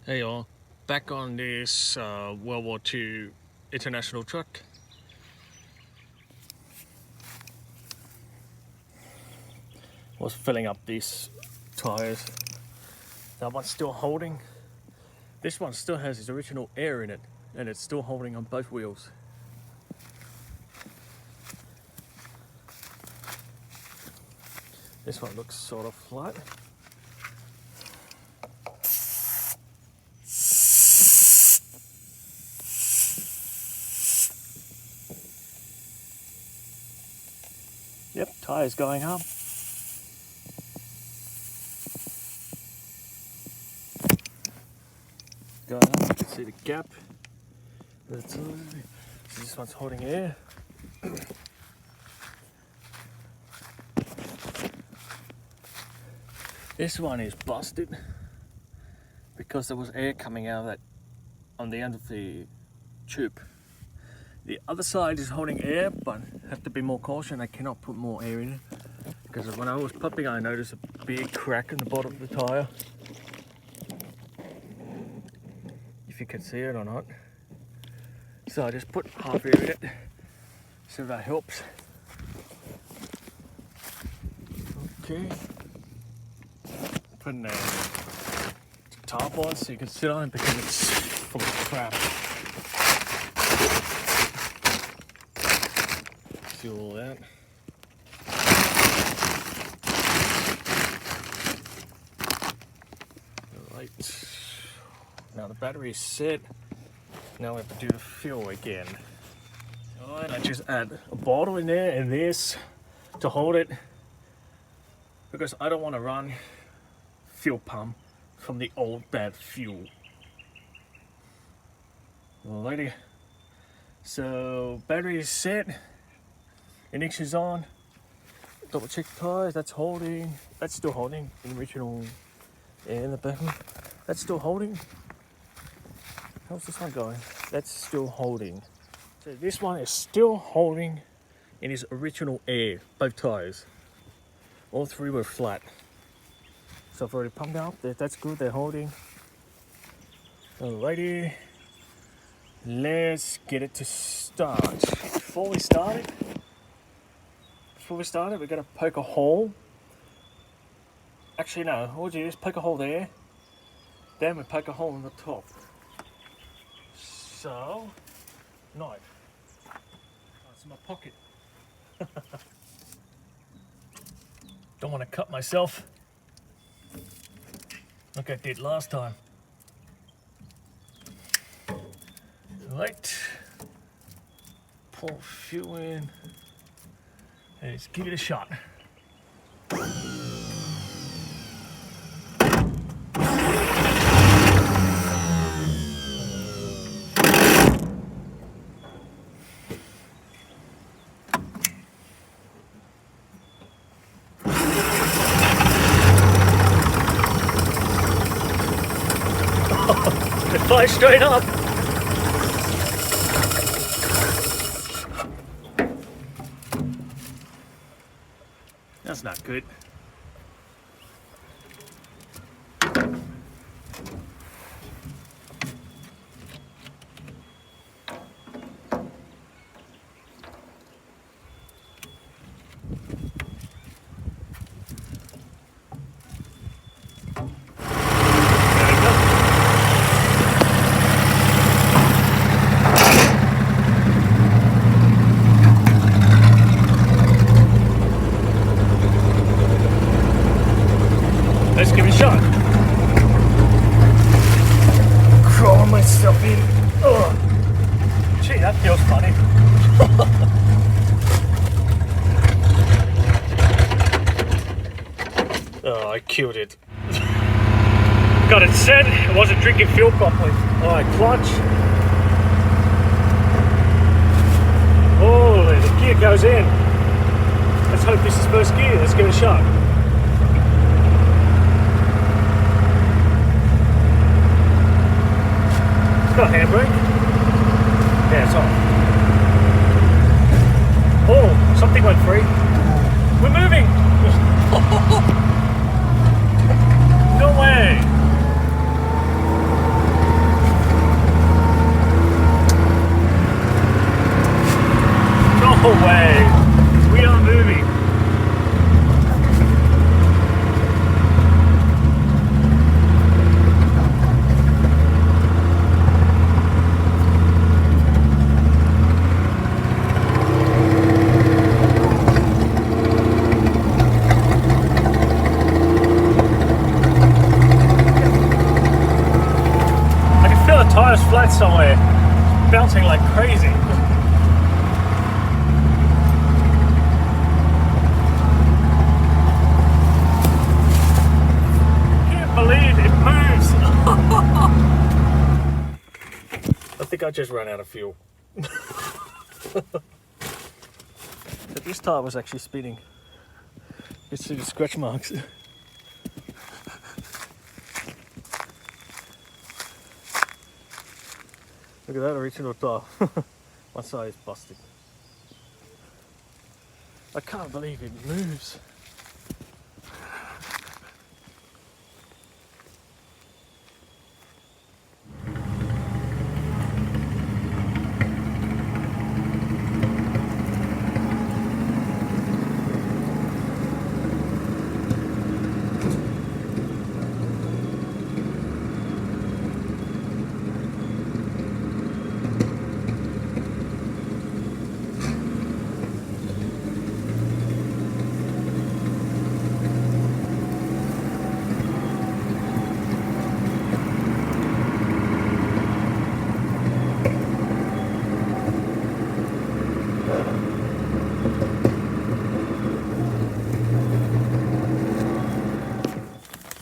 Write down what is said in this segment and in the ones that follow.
Hey y'all, back on this World War II international truck. Was filling up these tires. That one's still holding. This one still has its original air in it, and it's still holding on both wheels. This one looks sort of flat. Yep, tires going up. Going up, you can see the gap. This one's holding air. This one is busted because there was air coming out of that on the end of the tube. The other side is holding air, but have to be more cautious. I cannot put more air in it because when I was pumping, I noticed a big crack in the bottom of the tire. If you can see it or not. So I just put half air in it, so that helps. Okay. Putting a tarp on so you can sit on it because it's full of crap. See all that. Right. Now the battery is set. Now we have to do the fuel again. Alright, I just add a bottle in there and this to hold it because I don't want to run fuel pump from the old bad fuel. Alrighty. So battery is set. Ignition's on. Double check the tires. That's holding. That's still holding. The original air in the back. That's still holding. How's this one going? That's still holding. So this one is still holding in its original air. Both tires. All three were flat. So I've already pumped out. That's good. They're holding. Alrighty. Let's get it to start. Before we start it, we're gonna poke a hole. Actually, no. We'll do this. Poke a hole there. Then we poke a hole in the top. So, knife. Oh, it's in my pocket. Don't want to cut myself like I did last time. Right. Pour fuel in. And let's give it a shot. It flies straight up. That's not good. Let's give it a shot. Crawl myself in. Ugh. Gee, that feels funny. Oh, I killed it. Got it set. It wasn't drinking fuel properly. Alright, clutch. Oh, the gear goes in. Let's hope this is first gear. Let's give it a shot. It's got handbrake. Yeah, it's on. Oh, something went free. We're moving. No way. tire's flat somewhere. It's bouncing like crazy. Can't believe it moves. I think I just ran out of fuel. But this tire was actually spinning. You can see the scratch marks. Look at that original tire. One side is busted. I can't believe it moves.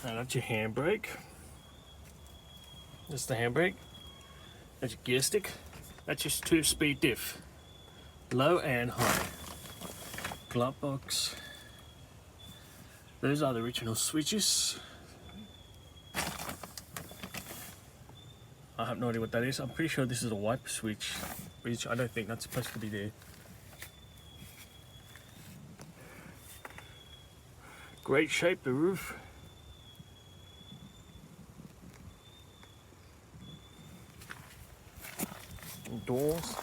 That's your handbrake. That's the handbrake. That's your gear stick. That's your 2-speed diff. Low and high. Glove box. Those are the original switches. I have no idea what that is. I'm pretty sure this is a wiper switch, which I don't think that's supposed to be there. Great shape, the roof. Doors.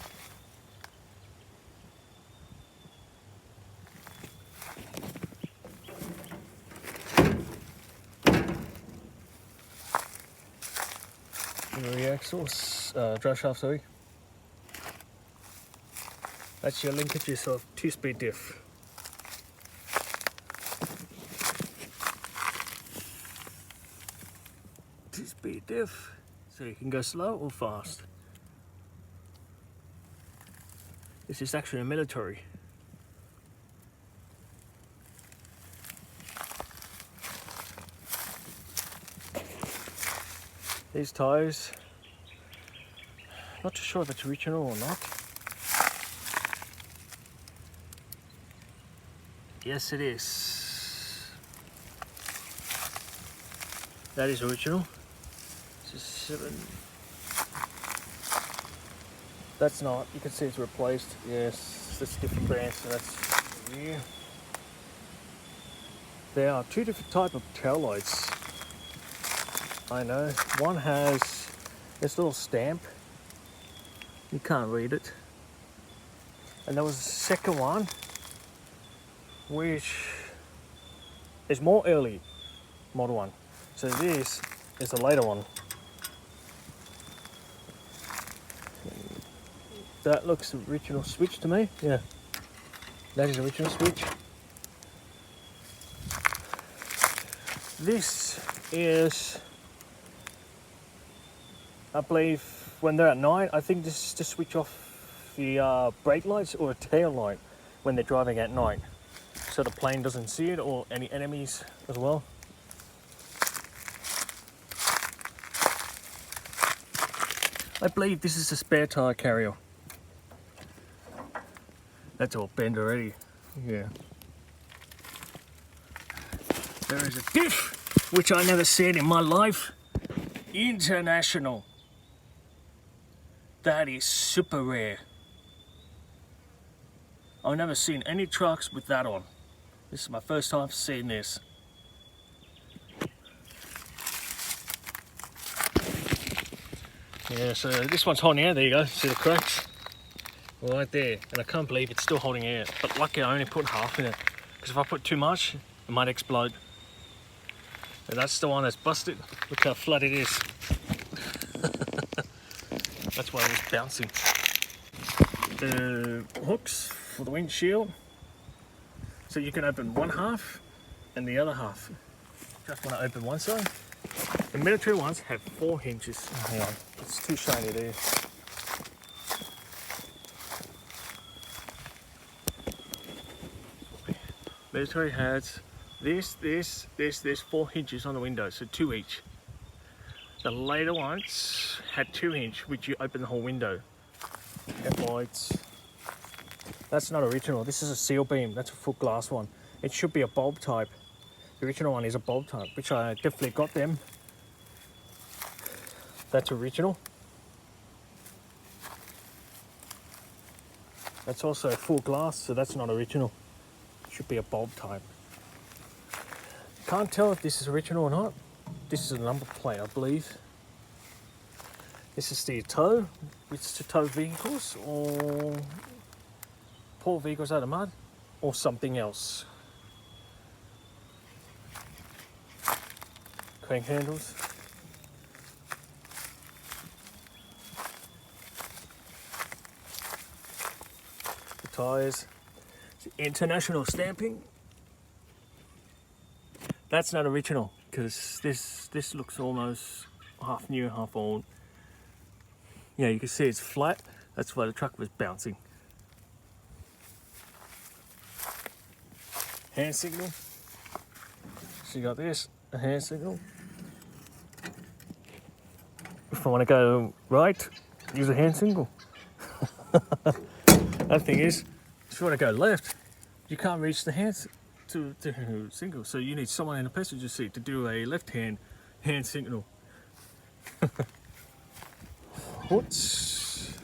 Rear axles, drive shaft, sorry. That's your linkages of 2-speed diff. Two-speed diff, so you can go slow or fast. This is actually a military. These tires, not too sure if it's original or not. Yes, it is. That is original. This is 7. That's not. You can see it's replaced. Yes, that's a different brand. So that's rear. There are 2 different types of tail lights. I know. One has this little stamp. You can't read it. And there was a second one, which is more early model one. So this is the later one. That looks original switch to me. Yeah, that is original switch. This is, I believe, when they're at night, I think this is to switch off the brake lights or a tail light when they're driving at night, so the plane doesn't see it or any enemies as well. I believe this is a spare tire carrier. That's all bent already. Yeah. There is a diff, which I never seen in my life. International. That is super rare. I've never seen any trucks with that on. This is my first time seeing this. Yeah, so this one's holding air. There you go. See the cracks? Right there. And I can't believe it's still holding air. But lucky I only put half in it. Because if I put too much, it might explode. And that's the one that's busted. Look how flat it is. That's why it was bouncing. The hooks for the windshield. So you can open one half and the other half. Just want to open one side. The military ones have 4 hinges. Oh, hang on, it's too shiny there. Military has this, 4 hinges on the window, so 2 each. The later ones had 2 hinge, which you open the whole window. Headlights. That's not original. This is a seal beam. That's a full glass one. It should be a bulb type. The original one is a bulb type, which I definitely got them. That's original. That's also full glass, so that's not original. Should be a bulb type. Can't tell if this is original or not. This is a number plate, I believe. This is the tow, which is to tow vehicles or pull vehicles out of mud or something else. Crank handles. The tyres. International stamping. That's not original because this looks almost half new, half old. Yeah, you can see it's flat. That's why the truck was bouncing. Hand signal. So you got this, a hand signal. If I want to go right, use a hand signal. Other thing is, if you want to go left, you can't reach the hand to signal. So you need someone in the passenger seat to do a left-hand hand signal. Hoods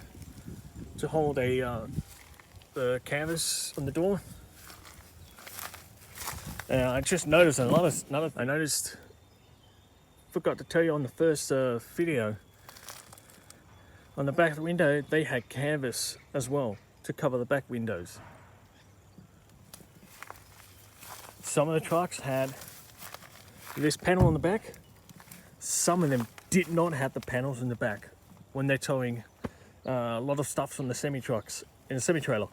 to hold the canvas on the door. I just noticed forgot to tell you on the first video, on the back of the window they had canvas as well to cover the back windows. Some of the trucks had this panel on the back. Some of them did not have the panels in the back when they're towing a lot of stuff from the semi-trucks in a semi-trailer.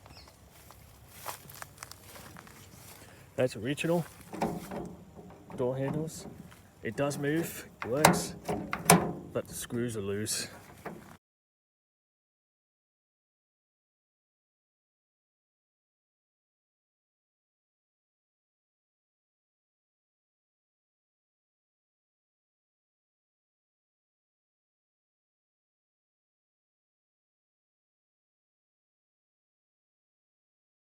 That's original. Door handles. It does move, it works, but the screws are loose.